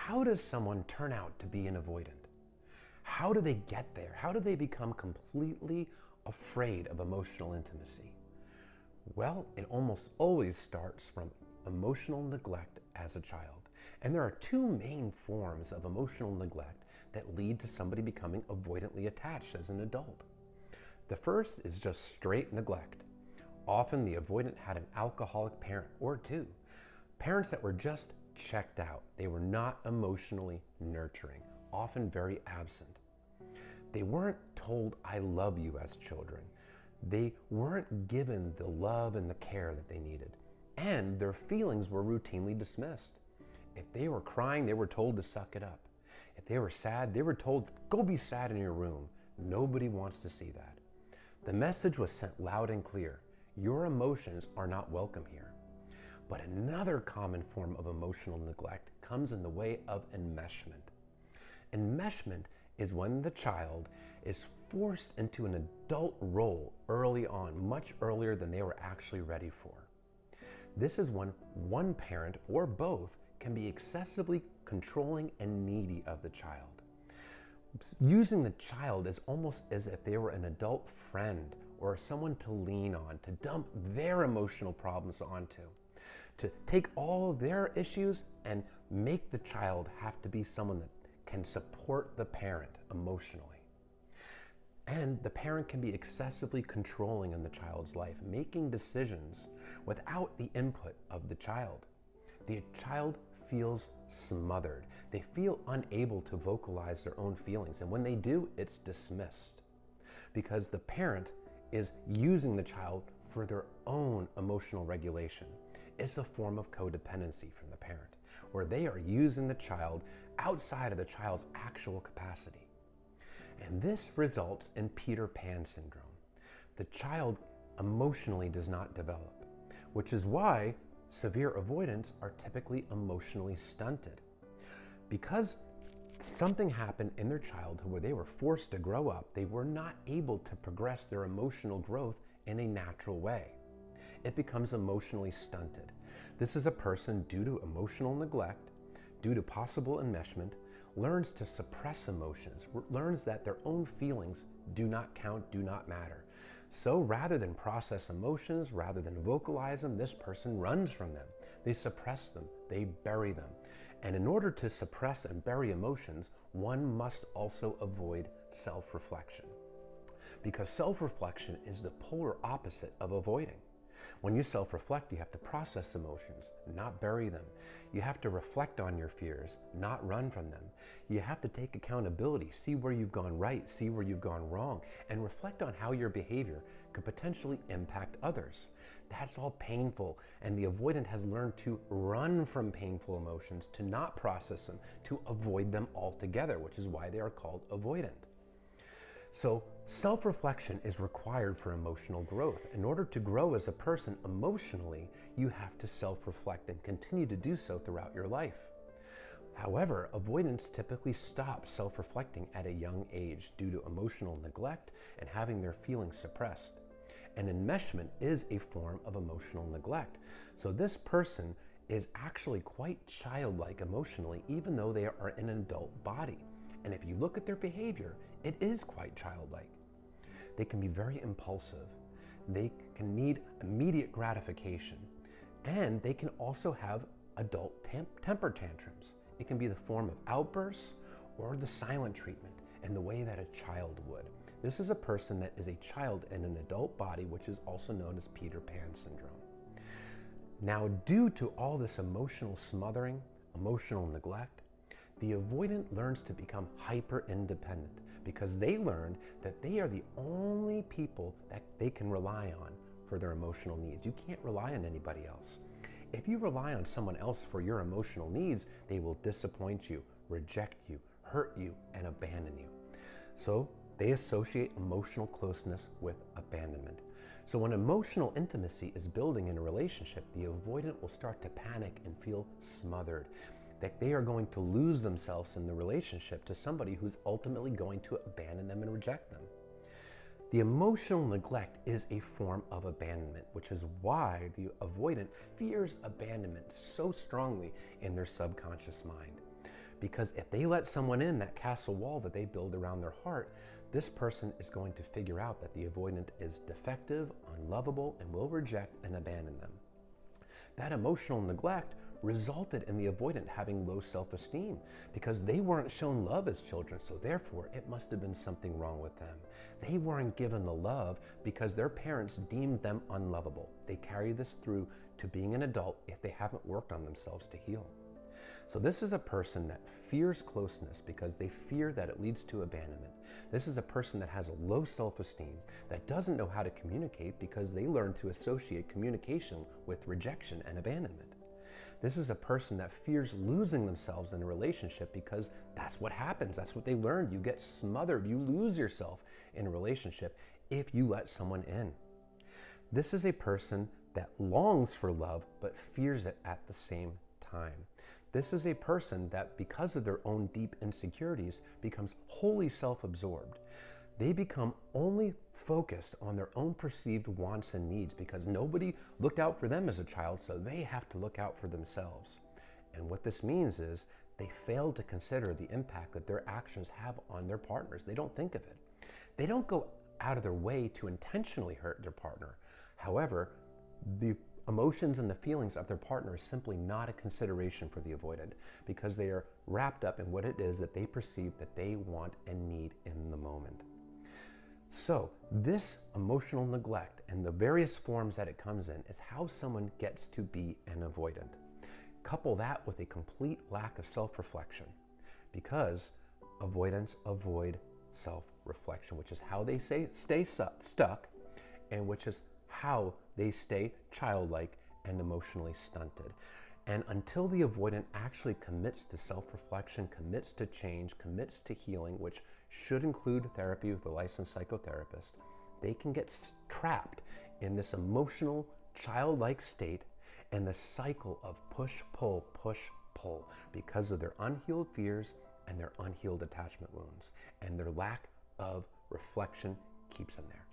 how does someone turn out to be an avoidant? How do they get there? How do they become completely afraid of emotional intimacy? Well, it almost always starts from emotional neglect as a child. And there are two main forms of emotional neglect that lead to somebody becoming avoidantly attached as an adult. The first is just straight neglect. Often the avoidant had an alcoholic parent or two. Parents that were just checked out. They were not emotionally nurturing, often very absent. They weren't told, "I love you," as children. They weren't given the love and the care that they needed. And their feelings were routinely dismissed. If they were crying, they were told to suck it up. If they were sad, they were told, "Go be sad in your room." Nobody wants to see that. The message was sent loud and clear. Your emotions are not welcome here. But another common form of emotional neglect comes in the way of enmeshment. Enmeshment is when the child is forced into an adult role early on, much earlier than they were actually ready for. This is when one parent or both can be excessively controlling and needy of the child. Using the child is almost as if they were an adult friend or someone to lean on, to dump their emotional problems onto, to take all their issues and make the child have to be someone that can support the parent emotionally. And the parent can be excessively controlling in the child's life, making decisions without the input of the child. The child feels smothered. They feel unable to vocalize their own feelings. And when they do, it's dismissed because the parent is using the child for their own emotional regulation. It's a form of codependency from the parent, where they are using the child outside of the child's actual capacity. And this results in Peter Pan syndrome. The child emotionally does not develop, which is why severe avoidants are typically emotionally stunted. Because something happened in their childhood where they were forced to grow up, they were not able to progress their emotional growth in a natural way. It becomes emotionally stunted. This is a person, due to emotional neglect, due to possible enmeshment, learns to suppress emotions, learns that their own feelings do not count, do not matter. So rather than process emotions, rather than vocalize them, this person runs from them. They suppress them, they bury them. And in order to suppress and bury emotions, one must also avoid self-reflection. Because self-reflection is the polar opposite of avoiding. When you self-reflect, you have to process emotions, not bury them. You have to reflect on your fears, not run from them. You have to take accountability, see where you've gone right, see where you've gone wrong, and reflect on how your behavior could potentially impact others. That's all painful, and the avoidant has learned to run from painful emotions, to not process them, to avoid them altogether, which is why they are called avoidant. So self-reflection is required for emotional growth. In order to grow as a person emotionally, you have to self-reflect and continue to do so throughout your life. However, avoidants typically stop self-reflecting at a young age due to emotional neglect and having their feelings suppressed. And enmeshment is a form of emotional neglect. So this person is actually quite childlike emotionally, even though they are in an adult body. And if you look at their behavior, it is quite childlike. They can be very impulsive. They can need immediate gratification. And they can also have adult temper tantrums. It can be the form of outbursts or the silent treatment in the way that a child would. This is a person that is a child in an adult body, which is also known as Peter Pan syndrome. Now, due to all this emotional smothering, emotional neglect, the avoidant learns to become hyper-independent because they learned that they are the only people that they can rely on for their emotional needs. You can't rely on anybody else. If you rely on someone else for your emotional needs, they will disappoint you, reject you, hurt you, and abandon you. So they associate emotional closeness with abandonment. So when emotional intimacy is building in a relationship, the avoidant will start to panic and feel smothered, that they are going to lose themselves in the relationship to somebody who's ultimately going to abandon them and reject them. The emotional neglect is a form of abandonment, which is why the avoidant fears abandonment so strongly in their subconscious mind. Because if they let someone in that castle wall that they build around their heart, this person is going to figure out that the avoidant is defective, unlovable, and will reject and abandon them. That emotional neglect resulted in the avoidant having low self-esteem because they weren't shown love as children, so therefore it must have been something wrong with them. They weren't given the love because their parents deemed them unlovable. They carry this through to being an adult if they haven't worked on themselves to heal. So this is a person that fears closeness because they fear that it leads to abandonment. This is a person that has a low self-esteem, that doesn't know how to communicate because they learn to associate communication with rejection and abandonment. This is a person that fears losing themselves in a relationship because that's what happens. That's what they learned. You get smothered. You lose yourself in a relationship if you let someone in. This is a person that longs for love but fears it at the same time. This is a person that, because of their own deep insecurities, becomes wholly self-absorbed. They become only focused on their own perceived wants and needs because nobody looked out for them as a child, so they have to look out for themselves. And what this means is they fail to consider the impact that their actions have on their partners. They don't think of it. They don't go out of their way to intentionally hurt their partner. However, the emotions and the feelings of their partner is simply not a consideration for the avoidant because they are wrapped up in what it is that they perceive that they want and need in the moment. So this emotional neglect and the various forms that it comes in is how someone gets to be an avoidant. Couple that with a complete lack of self-reflection because avoidants avoid self-reflection, which is how they stay stuck and which is how they stay childlike and emotionally stunted. And until the avoidant actually commits to self-reflection, commits to change, commits to healing, which should include therapy with a licensed psychotherapist, they can get trapped in this emotional, childlike state and the cycle of push, pull, because of their unhealed fears and their unhealed attachment wounds. And their lack of reflection keeps them there.